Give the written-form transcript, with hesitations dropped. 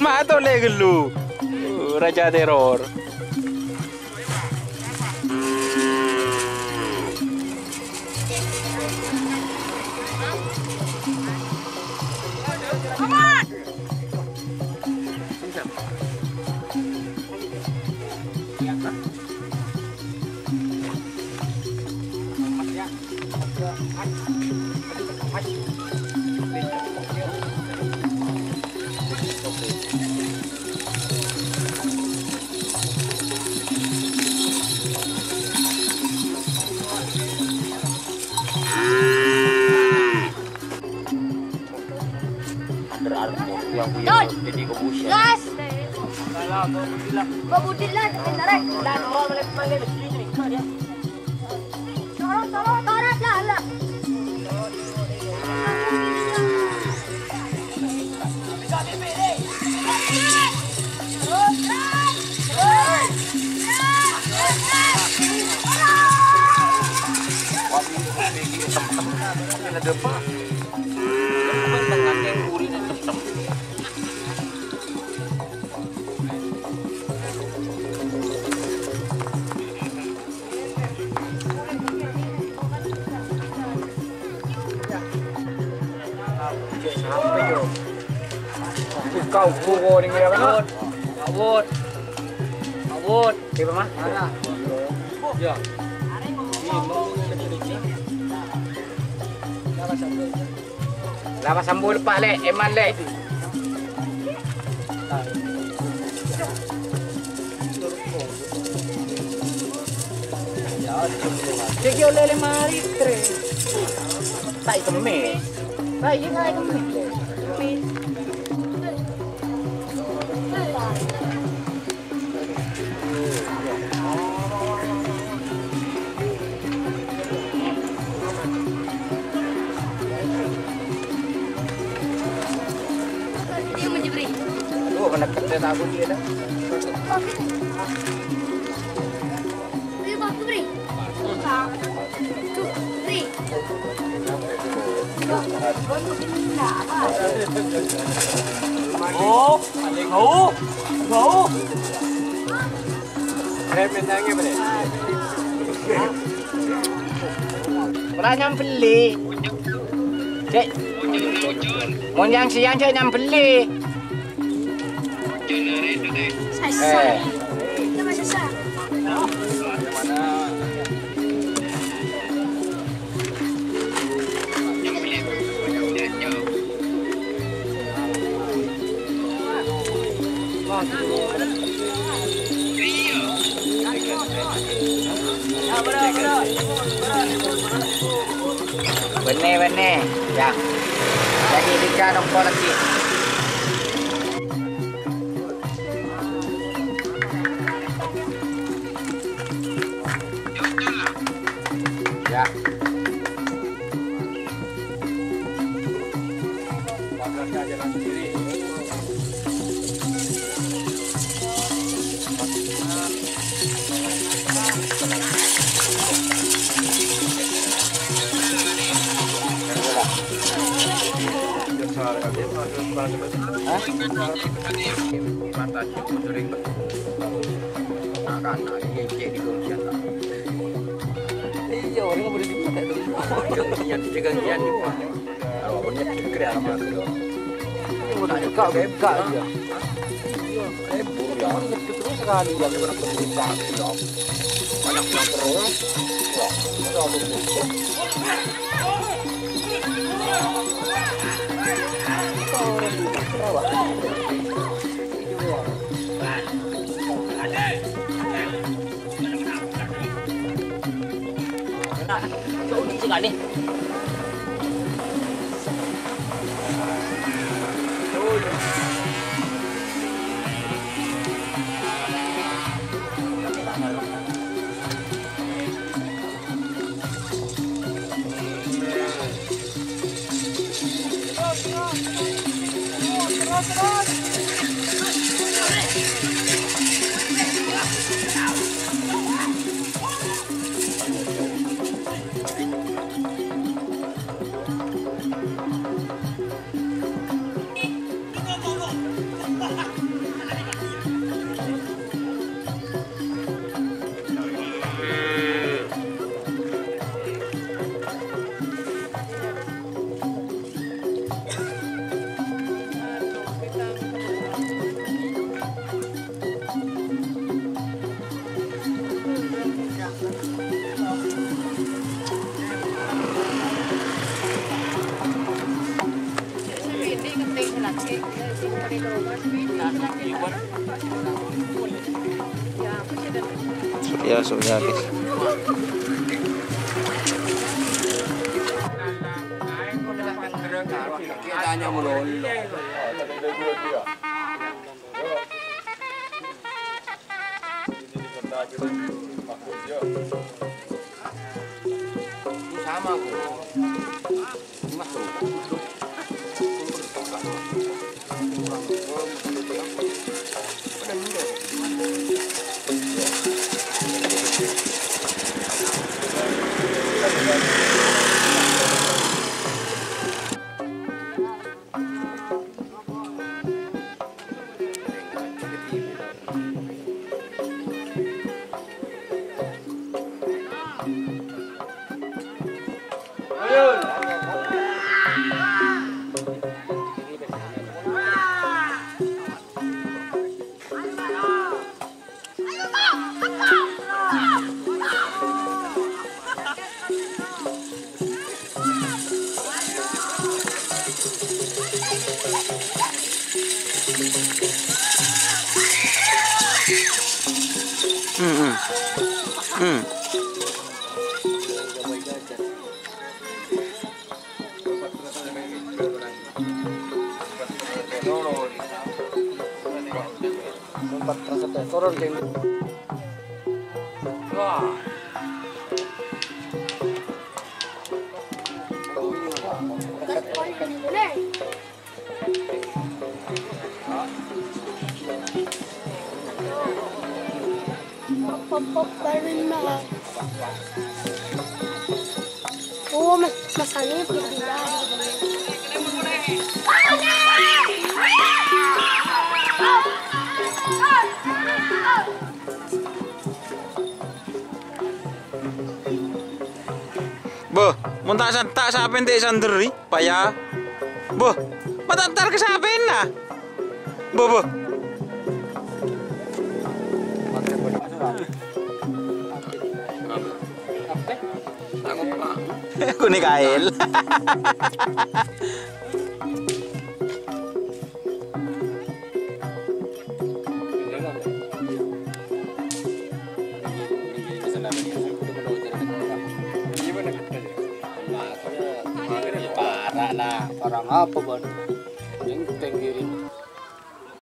Mato legelu, raja teror. Jadi kebusya. Gas. Babudilah, tarik. Dan orang boleh panggil sini. Tolong, tarik lah. Ada apa? Dengan yang uri dan hitam. Sampai jo. Kau pukul ni kira kan? Awut. Siapa mah? Ya. Lama sambul pak le, eman le. Cekio lele mari tre. Tai kemis. Tai kemis. Kena kerja aku dia dah. Ini waktu beri. Kau. Menangnya bre. Orang yang beli. Cek. Mau yang siang cek yang beli. Saya. Kita masih sah. Benih. Ya. Jadi dika nongko lagi. Ya. Bakarnya jalan sendiri. Iya, orang boleh dipakai dulu. Jangan di bawah. Kalau punya kira sama tu. Udah buka aja. Jangan terus sekali jangan pernah berbuka. Banyak yang terus. Wah, sekali. Terus. Ya sudah guys. Kita hanya melulu. Sama kok. Masuk. Pop barin na. Oh, mas ano yung pinagbilang. Boh, mun tak sapen tik sanderi, paya. Boh, matantar kesapen nah. Boh. Aku nih kail. Parah nah, parang apa ban? Yang tenggiri